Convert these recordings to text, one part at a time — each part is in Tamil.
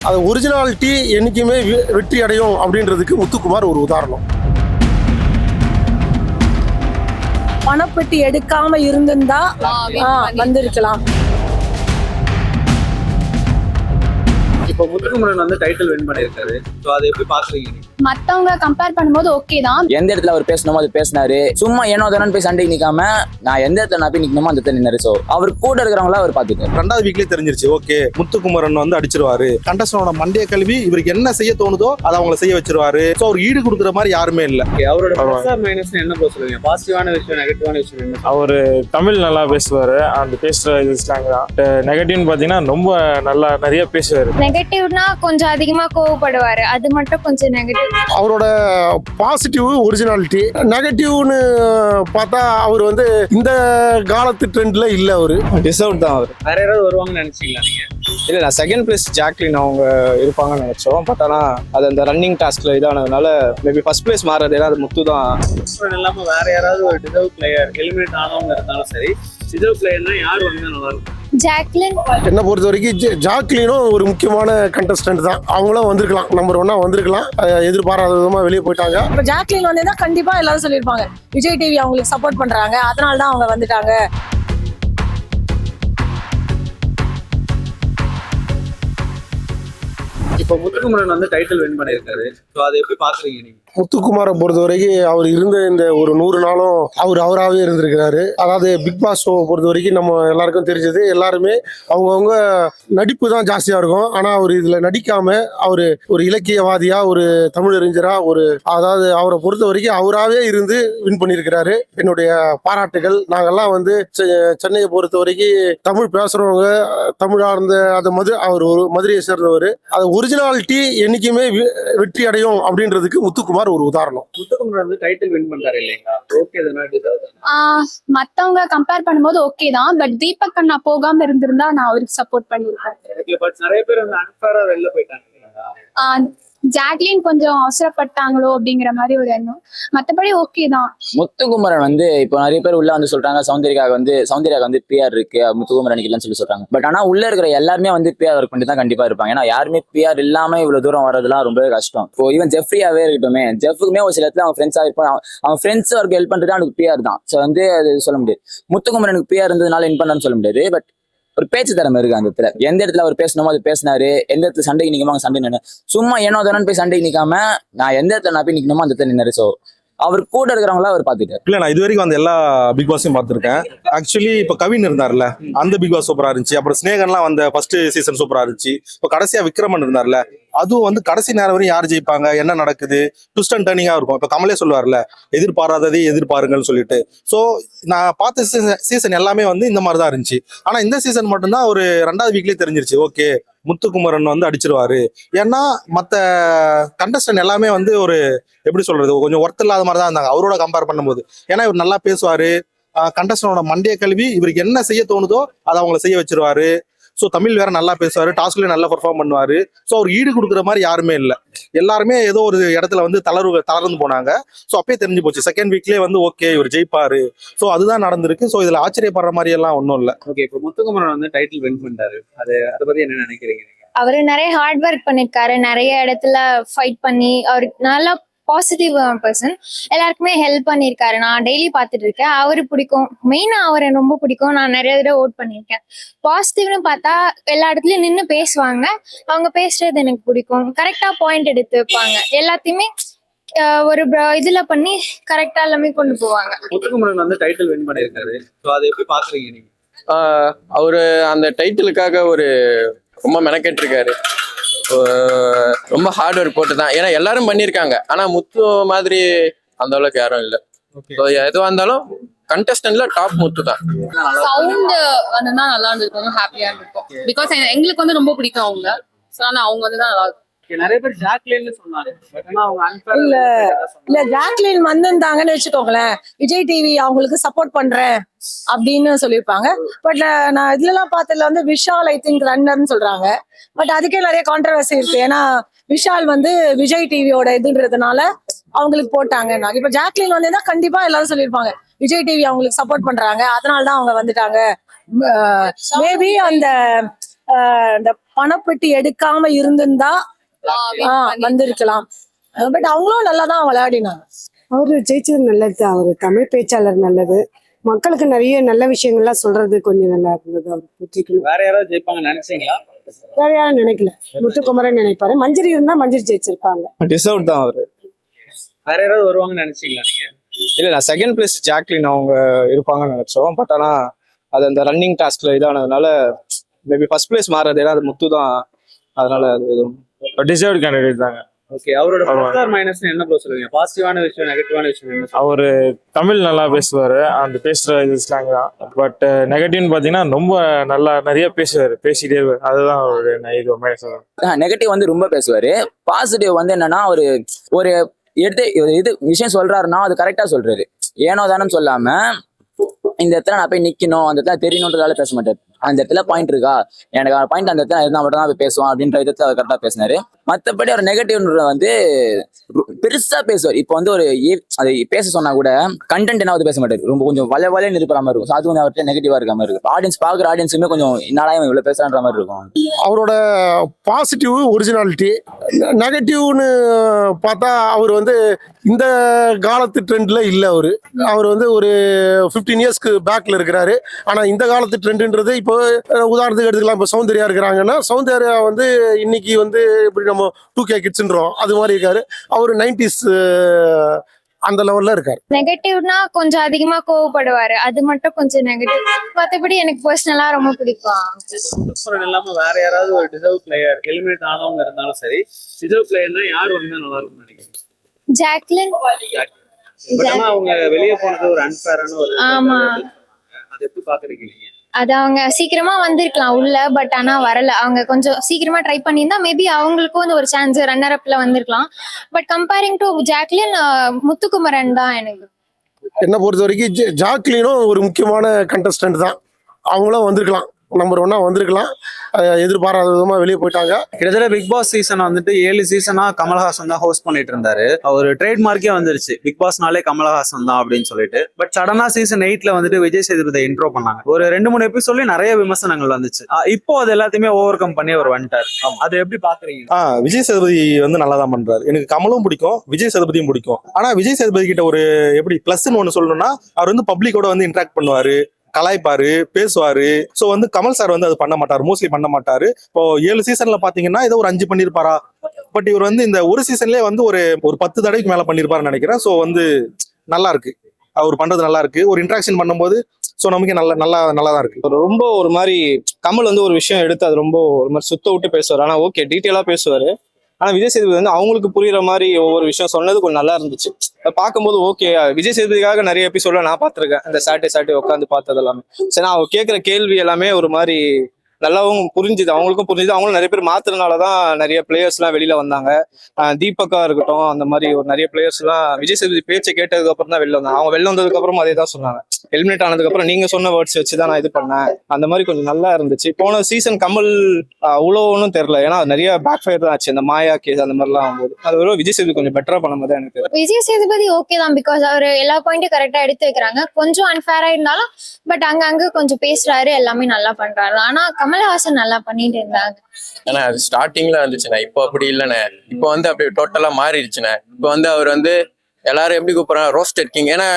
அது ஒரிஜினாலிட்டி என்னைக்குமே வெற்றி அடையும் அப்படின்றதுக்கு முத்துக்குமார் ஒரு உதாரணம். பணப்பெட்டி எடுக்காம இருந்திருந்தா வந்திருக்கலாம். இப்போ முத்துக்குமரன் வந்து டைட்டில் வின் பண்ணியிருக்காரு. ஸோ அதை எப்படி பாக்குறீங்க? மத்தவங்க கம்பேர் பண்ணும்போது ஓகே தான். எந்த இடத்துல அவர் பேசணுமோ அது பேசினாரு. சும்மா ஏனோ தானே போய் சண்டைக்கு நிக்காம நான் எந்த இடத்துல நான் போய் நிக்கணுமோ அந்த இடத்துல நின்னாரு. ஸோ அவர் கூட இருக்கிறவங்கள அவர் பார்த்துட்டாரு. ரெண்டாவது வீக்லயே தெரிஞ்சிருச்சு, ஓகே முத்துக்குமரன் வந்து அடிச்சிருவாரு. கண்டஸ்டனோட மண்டைய கல்வி இவருக்கு என்ன செய்ய தோணுதோ அதை அவங்கள செய்ய வச்சிருவாரு. ஸோ அவர் ஈடு கொடுக்குற மாதிரி யாருமே இல்லை. அவரோட ப்ளஸ் ஆர் மைனஸ் என்ன போக சொல்லுவீங்க? பாசிட்டிவான விஷயம், நெகட்டிவான விஷயம் என்ன? அவரு தமிழ் நல்லா பேசுவாரு. அந்த பேசுற இது ஸ்லாங் தான். நெகட்டிவ்னு பாத்தீங்கன்னா ரொம்ப நல்லா நிறைய பேசுவாரு. நெகட்டிவ்னா கொஞ்சம் அதிகமா கோவப்படுவாரு, அது மட்டும் கொஞ்சம் நெகட்டிவ். அவரோட பாசிட்டிவ் ஒரிஜினாலிட்டி, நெகட்டிவ்னு பார்த்தா அவர் வந்து இந்த காலத்து ட்ரெண்ட்ல இல்ல. அவரு டிசர்வ் தான். அவர் வேற யாராவது வருவாங்கன்னு நினைச்சீங்களா நீங்க? இல்லை, நான் செகண்ட் பிளேஸ் ஜாக்லின் அவங்க இருப்பாங்கன்னு நினைச்சோம். பட் ஆனால் அது அந்த ரன்னிங் டாஸ்க்ல இதானதுனால மேபி ஃபர்ஸ்ட் பிளேஸ் மாறது ஏன்னா அது முத்து தான். இல்லாம வேற யாராவது ஒரு டிசர்வ் பிளேயர் எலிமினேட் ஆனவங்க இருந்தாலும் சரி, டிசர்வ் பிளேயர்னா யார் வந்தா நல்லா இருக்கும்? ஜாக்லின் என்ன பொறுத்த வரைக்கும் ஜாக்லினும் ஒரு முக்கியமான கண்டஸ்டன்ட் தான். அவங்களும் வந்திருக்கலாம், நம்பர் 1 வந்திருக்கலாம். எதிர்பாராத விதமா வெளியே போயிட்டாங்க. இப்ப ஜாக்லின் வந்தா கண்டிப்பா எல்லாரும் சொல்லியிருப்பாங்க விஜய் டிவி அவங்களுக்கு சப்போர்ட் பண்றாங்க, அதனால தான் அவங்க வந்துட்டாங்க. இப்போ முத்துக்குமரன் வந்து டைட்டில் வின் பண்ணியிருக்காரு. ஸோ அதை எப்படி பாக்குறீங்க நீங்க? முத்துக்குமாரை பொறுத்த வரைக்கும் அவர் இருந்த இந்த ஒரு 100 நாளும் அவராகவே இருந்திருக்கிறாரு. அதாவது பிக் பாஸ் ஷோ பொறுத்த வரைக்கும் நம்ம எல்லாருக்கும் தெரிஞ்சது, எல்லாருமே அவங்கவுங்க நடிப்பு தான் ஜாஸ்தியா இருக்கும். ஆனா அவர் இதுல நடிக்காம அவர் ஒரு இலக்கியவாதியா, ஒரு தமிழறிஞரா, அதாவது அவரை பொறுத்த வரைக்கும் அவராகவே இருந்து வின் பண்ணியிருக்கிறாரு. என்னுடைய பாராட்டுகள். நாங்கெல்லாம் வந்து சென்னையை பொறுத்த வரைக்கும் தமிழ் பேசுறவங்க, தமிழார்ந்த அந்த அவர் ஒரு மதுரையை சேர்ந்தவர். அது ஒரிஜினாலிட்டி என்னைக்குமே வெற்றி அடையும் அப்படின்றதுக்கு முத்துக்குமார் ஒரு உதாரணம். முத்துக்குமரன் வந்து டைட்டில் வின் பண்றாரு இல்லைங்களா? ஓகே மத்தவங்க கம்பேர் பண்ணும்போது ஓகே தான். பட் தீபக் அண்ணா போகாம இருந்திருந்தா நான் அவருக்கு சப்போர்ட் பண்ணிருப்பேன். பட் நிறைய பேர் வந்து அன்ஃபேரா வெளில போயிட்டாங்க. ஜாக்லின் கொஞ்சம் அவசரப்பட்டாங்களோ அப்படிங்கிற மாதிரி ஒரு எண்ணம். மத்தபடி ஓகே தான். முத்துக்குமரன் வந்து இப்போ நிறைய பேர் உள்ள வந்து சொல்றாங்க சௌந்தர்யாவுக்கு வந்து பிஆர் இருக்கு, முத்துக்குமரனுக்கு இல்லைன்னு சொல்லி சொல்றாங்க. பட் ஆனா உள்ள இருக்கிற எல்லாருமே வந்து பிஆர் ஒர்க் பண்ணி தான் கண்டிப்பா இருப்பாங்க. ஏன்னா யாருமே பிஆர் இல்லாம இவ்வளவு தூரம் வரதுலாம் ரொம்ப கஷ்டம். இப்போ ஈவன் ஜெஃப்ரியாவே இருக்கட்டுமே, ஜெஃப்க்குமே ஒரு சில இடத்துல அவன் ஃப்ரெண்ட்ஸா இருப்பான். அவன் ஃப்ரெண்ட்ஸ் அவருக்கு ஹெல்ப் பண்றது அவனுக்கு பிஆர் தான். ஸோ வந்து அது சொல்ல முடியாது. முத்துக்குமரனுக்கு பிஆர் இருந்ததுனால வின் பண்ணான்னு சொல்ல முடியாது. பட் ஒரு பேச்சு திறமை இருக்கு அந்த இடத்துல. எந்த இடத்துல அவர் பேசணுமோ அது பேசினாரு. எந்த இடத்துல சண்டைக்கு நிக்காம சண்டை நின்று சும்மா ஏனோ தானே போய் சண்டைக்கு நிக்காம நான் எந்த இடத்துல நான் போய் நிக்கணுமோ அந்த இடத்துல நின்னாரு. ஸோ அவர் கூட இருக்கிறவங்களா அவர் பார்த்துட்டாரு. இல்ல, நான் இது வரைக்கும் அந்த எல்லா பிக் பாஸையும் பார்த்துருக்கேன். ஆக்சுவலி இப்ப கவின் இருந்தார்ல, அந்த பிக் பாஸ் சூப்பரா இருந்துச்சு. அப்புறம் ஸ்னேகன்லாம் வந்த ஃபர்ஸ்ட் சீசன் சூப்பரா இருந்துச்சு. இப்போ கடைசியா விக்ரமன் இருந்தார்ல, அதுவும் வந்து கடைசி நேரம் வரையும் யார் ஜெயிப்பாங்க, என்ன நடக்குது, ட்விஸ்ட் அண்ட் டர்னிங்கா இருக்கும். இப்ப கமலே சொல்லுவார்ல, எதிர்பாராததை எதிர்பாருங்கன்னு சொல்லிட்டு. ஸோ நான் பார்த்த சீசன் எல்லாமே வந்து இந்த மாதிரி தான் இருந்துச்சு. ஆனா இந்த சீசன் மட்டும்தான் ஒரு 2வது வீக்லயே தெரிஞ்சிருச்சு, ஓகே முத்துக்குமரன் வந்து அடிச்சிருவாரு. ஏன்னா மற்ற கண்டஸ்டன்ட் எல்லாமே வந்து ஒரு எப்படி சொல்றது, கொஞ்சம் ஒர்த் இல்லாத மாதிரி தான் இருந்தாங்க அவரோட கம்பேர் பண்ணும்போது. ஏன்னா இவர் நல்லா பேசுவாரு. கண்டஸ்டனோட மண்டைய கல்வி இவருக்கு என்ன செய்ய தோணுதோ அதை அவங்கள செய்ய வச்சிருவாரு. ஸோ தமிழ் வேற நல்லா பேசுவாரு, டாஸ்க்லயும் நல்லா பெர்ஃபார்ம் பண்ணுவாரு. ஸோ அவர் ஈடு கொடுக்குற மாதிரி யாருமே இல்லை. எல்லாருமே ஏதோ ஒரு இடத்துல வந்து தளர்ந்து போனாங்க. ஸோ அப்பயே தெரிஞ்சு போச்சு செகண்ட் வீக்லேயே வந்து ஓகே இவர் ஜெயிப்பாரு. ஸோ அதுதான் நடந்திருக்கு. ஸோ இதுல ஆச்சரியப்படுற மாதிரி எல்லாம் ஒன்றும் இல்லை. ஓகே, இப்போ முத்துக்குமரன் வந்து டைட்டில் வின் பண்ணிட்டாரு. அதை பத்தி என்ன நினைக்கிறீங்க? அவரு நிறைய ஹார்ட் ஒர்க் பண்ணிருக்காரு. நிறைய இடத்துல ஃபைட் பண்ணி அவர் நல்லா பாசிட்டிவ் பர்சன். எல்லாருக்குமே ஹெல்ப் பண்ணியிருக்காரு. நான் டெய்லி பார்த்துட்டு இருக்கேன். அவரு பிடிக்கும். மெயினா அவரை ரொம்ப பிடிக்கும். நான் நிறைய தடவை ஓட் பண்ணியிருக்கேன். பாசிட்டிவ்னு பார்த்தா எல்லா இடத்துலயும் நின்று பேசுவாங்க. அவங்க பேசுறது எனக்கு பிடிக்கும். கரெக்டா பாயிண்ட் எடுத்து வைப்பாங்க. எல்லாத்தையுமே ஒரு இதுல பண்ணி கரெக்டா எல்லாமே கொண்டு போவாங்க. முத்துக்குமரன் வந்து டைட்டில் வின் பண்ணியிருக்காரு. ஸோ அதை எப்படி பாக்குறீங்க நீங்க? அவரு அந்த டைட்டிலுக்காக ரொம்ப மெனக்கெட்டு இருக்காரு. ரொம்ப ஹார்ட் ஒர்க் போட்டு தான். ஏன்னா எல்லாரும் பண்ணியிருக்காங்க. ஆனா முத்து மாதிரி அந்த அளவுக்கு யாரும் இல்லை. எதுவா இருந்தாலும் கண்டஸ்டன்ட்ல டாப் முத்து தான். சவுண்ட் வந்துதான் நல்லா இருந்திருக்கும், ஹாப்பியா இருக்கும். பிகாஸ் எங்களுக்கு வந்து ரொம்ப பிடிக்கும் அவங்க. அவங்க வந்துதான் நல்லா இருக்கும். நிறைய பேர் ஜாக்லின்னு சொன்னாங்க. இல்ல ஜாக்லின் வந்திருந்தாங்கன்னு வச்சுக்கோங்களேன், விஜய் டிவி அவங்களுக்கு சப்போர்ட் பண்றேன் அப்படின்னு சொல்லியிருப்பாங்க. பட் நான் இதுலலாம் பார்த்ததுல வந்து விஷால் ஐ திங்க் ரன்னர்னு சொல்றாங்க. பட் அதுக்கே நிறைய கான்ட்ரவர்சி இருக்கு. ஏன்னா விஷால் வந்து விஜய் டிவியோட இதுன்றதுனால அவங்களுக்கு போட்டாங்க. இப்ப ஜாக்லின் வந்தா கண்டிப்பா எல்லாரும் சொல்லியிருப்பாங்க விஜய் டிவி அவங்களுக்கு சப்போர்ட் பண்றாங்க, அதனால தான் அவங்க வந்துட்டாங்க. மேபி அந்த இந்த பணப்பெட்டி எடுக்காம இருந்திருந்தா வந்திருக்கலாம். பட் அவங்களும் நல்லா தான் விளையாடினாங்க. அவரு ஜெயிச்சது நல்லது தான். அவரு தமிழ் பேச்சாளர் நல்லது. மக்களுக்கு நிறைய நல்ல விஷயங்கள்லாம் சொல்றது கொஞ்சம் நல்லா இருந்தது. அவர் புத்திக்கணும். வேற யாராவது ஜெயிப்பாங்க நினைச்சீங்களா? வேற யாரும் நினைக்கல. முத்துக்குமரன் நினைப்பாரு. மஞ்சரி இருந்தா மஞ்சரி ஜெயிச்சிருப்பாங்க. டிசர்வ் தான் அவரு. வேற யாராவது வருவாங்கன்னு நினைச்சீங்களா நீங்க? இல்ல நான் செகண்ட் பிளேஸ் ஜாக்லின் அவங்க இருப்பாங்கன்னு நினைச்சோம். பட் ஆனா அது அந்த ரன்னிங் டாஸ்க்ல இதானதுனால மேபி ஃபர்ஸ்ட் பிளேஸ் மாறது ஏன்னா அது முத்து தான். அதனால அது எதுவும் டிசர்வ்ட் கேண்டிடேட் தாங்க. ஓகே, அவரோட ப்ளஸ் ஆர் மைனஸ் என்ன ப்ரோ சொல்லுவீங்க? பாசிட்டிவான விஷயம், நெகட்டிவான விஷயம் என்ன? அவரு தமிழ் நல்லா பேசுவாரு, அந்த பேசுற இது ஸ்லாங் தான். பட் நெகட்டிவ்னு பாத்தீங்கன்னா ரொம்ப நல்லா நிறைய பேசுவாரு, பேசிட்டே இருப்பாரு. அதுதான் அவருடைய இது மைனஸ். நெகட்டிவ் வந்து ரொம்ப பேசுவாரு. பாசிட்டிவ் வந்து என்னன்னா ஒரு ஒரு எடுத்து இது விஷயம் சொல்றாருன்னா அது கரெக்டா சொல்றாரு. ஏனோ தானே சொல்லாம இந்த இடத்துல நான் போய் நிக்கணும், அந்த இடத்துல தெரியணுன்றதால பேச மாட்டாரு. அந்த இடத்துல பாயிண்ட் இருக்கா, எனக்கு பாயிண்ட் அந்த இடத்துல இருந்தால் மட்டும் தான் போய் பேசுவோம் அப்படின்ற விதத்துல அவர் கரெக்டாக பேசினாரு. மற்றபடி அவர் நெகட்டிவ் வந்து பெருசா பேசுவார். இப்போ வந்து ஒரு அதை பேச சொன்னா கூட கண்டென்ட் என்னாவது பேச மாட்டாரு. ரொம்ப கொஞ்சம் வலைன்னு இருக்கிற மாதிரி இருக்கும். அது வந்து அவர்கிட்ட நெகட்டிவா இருக்க மாதிரி இருக்கும். ஆடியன்ஸ் பாக்குற ஆடியன்ஸுமே கொஞ்சம் என்னாலும் இவ்வளவு பேசுறான்ற மாதிரி இருக்கும். அவரோட பாசிட்டிவ் ஒரிஜினாலிட்டி. நெகட்டிவ்னு பார்த்தா அவர் வந்து இந்த காலத்து ட்ரெண்ட்ல இல்லை. அவர் வந்து ஒரு 15 இயர்ஸ்க்கு பேக்ல இருக்கிறாரு. ஆனா இந்த காலத்து ட்ரெண்டுன்றது இப்போ உதாரணத்துக்கு எடுத்துக்கலாம். இப்போ சௌந்தர்யா இருக்கிறாங்கன்னா சௌந்தர்யா வந்து இன்னைக்கு வந்து இப்படி நம்ம 2K கிட்ஸ்ன்றோம் அது மாதிரி இருக்காரு. அவர் 90s அந்த லெவல்ல இருக்காரு. நெகட்டிவ்னா கொஞ்சம் அதிகமா கோவப்படுவாரு, அது மட்டும் கொஞ்சம் நெகட்டிவ். மற்றபடி எனக்கு பர்சனலா ரொம்ப பிடிக்கும். இல்லாம வேற யாராவது ஒரு டிசர்வ் பிளேயர் எலிமினேட் ஆனவங்க இருந்தாலும் சரி, டிசர்வ் பிளேயர்னா யார் வந்தா நல்லா இருக்கும்னு நினைக்கிறீங்க? ஜாக்லின். பட் ஆனா அவங்க வெளியே போனது ஒரு அன்ஃபேரான ஒரு. ஆமா, அது எப்படி பாக்குறீங்க நீங்க? அது அவங்க சீக்கிரமா வந்திருக்கலாம் உள்ள, பட் ஆனா வரல. அவங்க கொஞ்சம் சீக்கிரமா ட்ரை பண்ணியிருந்தா மேபி அவங்களுக்கும் வந்து ஒரு சான்ஸ் ரன்னர் அப்ல வந்திருக்கலாம். But comparing to Jacqueline, Muthukumaran தான் எனக்கு. என்ன பொறுத்த வரைக்கும் ஜாக்லினும் ஒரு முக்கியமான கண்டஸ்டன்ட் தான். அவங்களும் வந்திருக்கலாம், நம்பர் 1 வந்திருக்கலாம். எதிர்பாராத விதமா வெளியே போயிட்டாங்க. கிட்டத்தட்ட பிக் பாஸ் சீசன் வந்துட்டு 7 சீசனா கமலஹாசன் தான் ஹோஸ்ட் பண்ணிட்டு இருந்தாரு. அவர் ட்ரேட்மார்க்கே வந்துருச்சு, பிக் பாஸ்னாலே கமலஹாசன் தான் அப்படின்னு சொல்லிட்டு. பட் சடனா சீசன் 8ல வந்துட்டு விஜய் சேதுபதி இன்ட்ரோ பண்ணாங்க. ஒரு 2-3 எபிசோட்லயே நிறைய விமர்சனங்கள் வந்துச்சு. இப்போ அது எல்லாத்தையுமே ஓவர் கம் பண்ணி அவர் வந்துட்டார். அது எப்படி பாக்குறீங்க? விஜய் சேதுபதி வந்து நல்லா தான் பண்றாரு. எனக்கு கமலும் பிடிக்கும், விஜய் சேதுபதியும் பிடிக்கும். ஆனா விஜய் சேதுபதி கிட்ட ஒரு எப்படி பிளஸ்ன்னு ஒண்ணு சொல்லணும்னா, அவர் வந்து பப்ளிக்கோட வந்து இன்டராக்ட் பண்ணுவாரு, கலாய்ப்பாரு, பேசுவாரு. சோ வந்து கமல் சார் வந்து அது பண்ண மாட்டாரு, மோஸ்ட்லி பண்ண மாட்டாரு. இப்போ 7 சீசன்ல பாத்தீங்கன்னா ஏதோ ஒரு 5 பண்ணிருப்பாரா. பட் இவர் வந்து இந்த ஒரு சீசன்லயே வந்து ஒரு 10 தடவைக்கு மேல பண்ணிருப்பாருன்னு நினைக்கிறேன். சோ வந்து நல்லா இருக்கு, அவர் பண்றது நல்லா இருக்கு. ஒரு இன்ட்ராக்ஷன் பண்ணும்போது சோ நமக்கு நல்லா தான் இருக்கு. ரொம்ப ஒரு மாதிரி கமல் வந்து ஒரு விஷயம் எடுத்து அது ரொம்ப ஒரு மாதிரி சுத்த விட்டு பேசுவார். ஆனா ஓகே டீட்டெயிலா பேசுவாரு. ஆனா விஜய் சேதுபதி வந்து அவங்களுக்கு புரியுற மாதிரி ஒவ்வொரு விஷயம் சொன்னது கொஞ்சம் நல்லா இருந்துச்சு. பார்க்கும்போது ஓகே, விஜய் சேதுபதிக்காக நிறைய எபிசோட நான் பார்த்திருக்கேன். இந்த சாட்டர்டே உட்காந்து பார்த்தது எல்லாமே சரி. அவர் கேட்கிற கேள்வி எல்லாமே ஒரு மாதிரி நல்லாவும் புரிஞ்சுது, அவங்களுக்கும் புரிஞ்சுது. அவங்களும் நிறைய பேர் மாத்துறதுனாலதான் நிறைய பிளேயர்ஸ் எல்லாம் வெளியில வந்தாங்க. தீபக்கா இருக்கட்டும், அந்த மாதிரி ஒரு நிறைய பிளேயர்ஸ் எல்லாம் விஜய் சேதுபதி பேச்சை கேட்டதுக்கு அப்புறம் தான் வெளில வந்தாங்க. அவங்க வெளில வந்ததுக்கு அப்புறம் அதே தான் சொன்னாங்க. எலிமினேட் ஆனதுக்கு அப்புறம் நீங்க சொன்ன வேர்ட்ஸ் வச்சுதான் நான் இது பண்ணேன். அந்த மாதிரி கொஞ்சம் நல்லா இருந்துச்சு. போன சீசன் கமல் அவ்வளோ ஒன்றும் தெரியல, ஏன்னா நிறைய பேக் ஃபயர் தான் ஆச்சு. அந்த மாயா கேஸ் அந்த மாதிரிலாம் ஆகும்போது அது ஒரு விஜய் சேதுபதி கொஞ்சம் பெட்டரா பண்ணும்போது எனக்கு விஜய் சேதுபதி ஓகே தான், பிகாஸ் அவர் எல்லா பாயிண்ட்டும் கரெக்டா எடுத்து வைக்கிறாங்க. கொஞ்சம் அன்ஃபேரா இருந்தாலும் பட் அங்க கொஞ்சம் பேசுறாரு, எல்லாமே நல்லா பண்றாரு. ஆனா கமல்ஹாசன் நல்லா பண்ணிட்டு இருந்தாங்க. ஏன்னா அது ஸ்டார்டிங்ல இருந்துச்சுண்ணே, இப்போ அப்படி இல்லைண்ணே. இப்போ வந்து அப்படி டோட்டலா மாறிடுச்சுண்ணே. இப்போ வந்து அவர் வந்து எல்லாரும் எப்படி கூப்பிடுறாங்க, ரோஸ்டட் கிங். ஏன்னா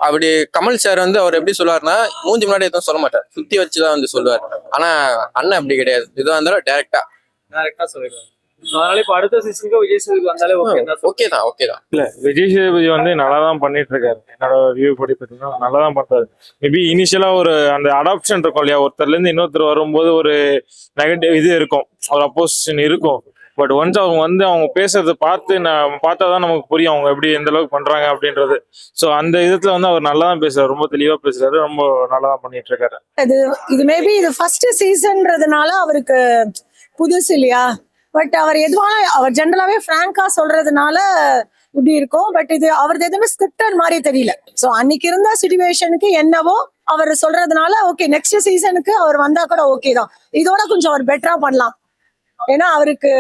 அப்படி கமல் சார் வந்து அவர் எப்படி சொல்லுவாருன்னா, மூஞ்சி முன்னாடி எதுவும் சொல்ல மாட்டார், சுத்தி வச்சுதான் வந்து சொல்லுவார். ஆனா அண்ணன் அப்படி கிடையாது, இதுவா இருந்தாலும் டைரக்டா சொல்லிடுவார். அதனால இப்ப அடுத்த சீசனுக்கு விஜய் சேதுபதி வந்தாலே ஓகே தான். இல்ல விஜய் சேதுபதி வந்து நல்லா தான் பண்ணிட்டு இருக்காரு. என்னோட வியூ படி பார்த்தீங்கன்னா நல்லா தான் பண்றாரு. மேபி இனிஷியலா ஒரு அந்த அடாப்ஷன் இருக்கும் இல்லையா, ஒருத்தர்ல இருந்து இன்னொருத்தர் வரும்போது ஒரு நெகட்டிவ் இது இருக்கும், ஒரு அப்போசிஷன் இருக்கும். பட் ஒன்ஸ் அவங்க வந்து அவங்க பேசுறதை பார்த்தாதான் நமக்கு புரியும் அவங்க எப்படி எந்த அளவுக்கு பண்றாங்க அப்படின்றது. ஸோ அந்த விதத்துல வந்து அவர் நல்லா தான் பேசுறாரு, ரொம்ப தெளிவா பேசுறாரு, ரொம்ப நல்லா தான் பண்ணிட்டு இருக்காரு. இது மேபி இது ஃபர்ஸ்ட் சீசன்றதுனால அவருக்கு புதுசு இல்லையா. பட் அவர் அவர் ஜென்ரலாவே பிராங்கா சொல்றதுனால இப்படி இருக்கும். பட் இது அவரது எதுவுமே ஸ்கிரிப்டட் மாதிரி தெரியல. சோ அன்னைக்கு இருந்த சிச்சுவேஷனுக்கு என்னவோ அவர் சொல்றதுனால ஓகே, நெக்ஸ்ட் சீசனுக்கு அவர் வந்தா கூட ஓகே தான். இதோட கொஞ்சம் அவர் பெட்டரா பண்ணலாம், ஏன்னா அவருக்கு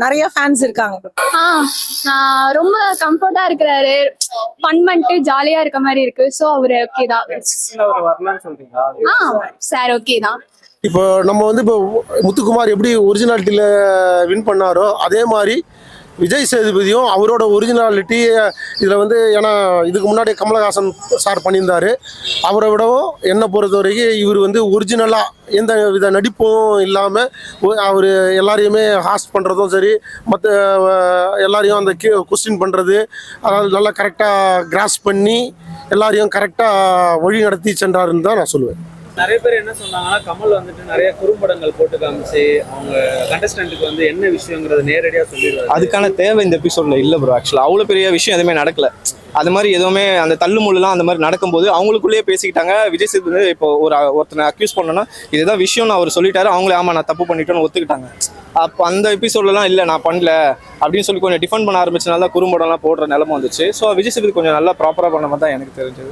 நிறைய ஃபேன்ஸ் இருக்காங்க. ரொம்ப கம்ஃபர்ட்டா இருக்கிறாரு, ஃபன் பண்ணிட்டு ஜாலியா இருக்க மாதிரி இருக்கு. சோ அவரு ஓகே தான். வரலாம்னு சொல்றீங்களா? சார் ஓகே தான். இப்போ நம்ம வந்து இப்போ முத்துக்குமார் எப்படி ஒரிஜினாலிட்டியில் வின் பண்ணாரோ அதே மாதிரி விஜய் சேதுபதியும் அவரோட ஒரிஜினாலிட்டி இதில் வந்து ஏன்னா இதுக்கு முன்னாடி கமலஹாசன் சார் பண்ணியிருந்தாரு. அவரை விடவும் என்னை பொறுத்த வரைக்கும் இவர் வந்து ஒரிஜினலாக எந்த வித நடிப்பும் இல்லாமல் அவர் எல்லாரையுமே ஹாஸ்ட் பண்ணுறதும் சரி, மற்ற எல்லாரையும் அந்த கொஸ்டின் பண்ணுறது, அதாவது நல்லா கரெக்டாக கிராஸ் பண்ணி எல்லாரையும் கரெக்டாக வழி நடத்தி சென்றாருன்னு தான் நான் சொல்லுவேன். நிறைய பேர் என்ன சொன்னாங்கன்னா கமல் வந்துட்டு நிறைய குறும்படங்கள் போட்டு காமிச்சு அவங்க கண்டஸ்டன்ட்டுக்கு வந்து என்ன விஷயங்கிறத நேரடியாக சொல்லிடுவாரு. அதுக்கான தேவை இந்த எபிசோட்ல இல்லை ப்ரோ. ஆக்சுவலாக அவ்வளோ பெரிய விஷயம் எதுவுமே நடக்கல. அது மாதிரி எதுவுமே அந்த தள்ளுமுள்ளுலாம் அந்த மாதிரி நடக்கும்போது அவங்களுக்குள்ளேயே பேசிக்கிட்டாங்க. விஜய் சேதுபதி இப்போ ஒருத்தனை அக்யூஸ் பண்ணோன்னா இதுதான் விஷயம்னு அவர் சொல்லிட்டாரு. அவங்களே ஆமா நான் தப்பு பண்ணிட்டேன்னு ஒத்துக்கிட்டாங்க. அப்போ அந்த எபிசோட்லாம் இல்லை நான் பண்ணல அப்படின்னு சொல்லி கொஞ்சம் டிஃபெண்ட் பண்ண ஆரம்பிச்சனால தான் குறும்படம்லாம் போடுற நிலைமை வந்துச்சு. ஸோ விஜய் சேதுபதி கொஞ்சம் நல்லா ப்ராப்பராக பண்ண மாதிரி தான் எனக்கு தெரிஞ்சது.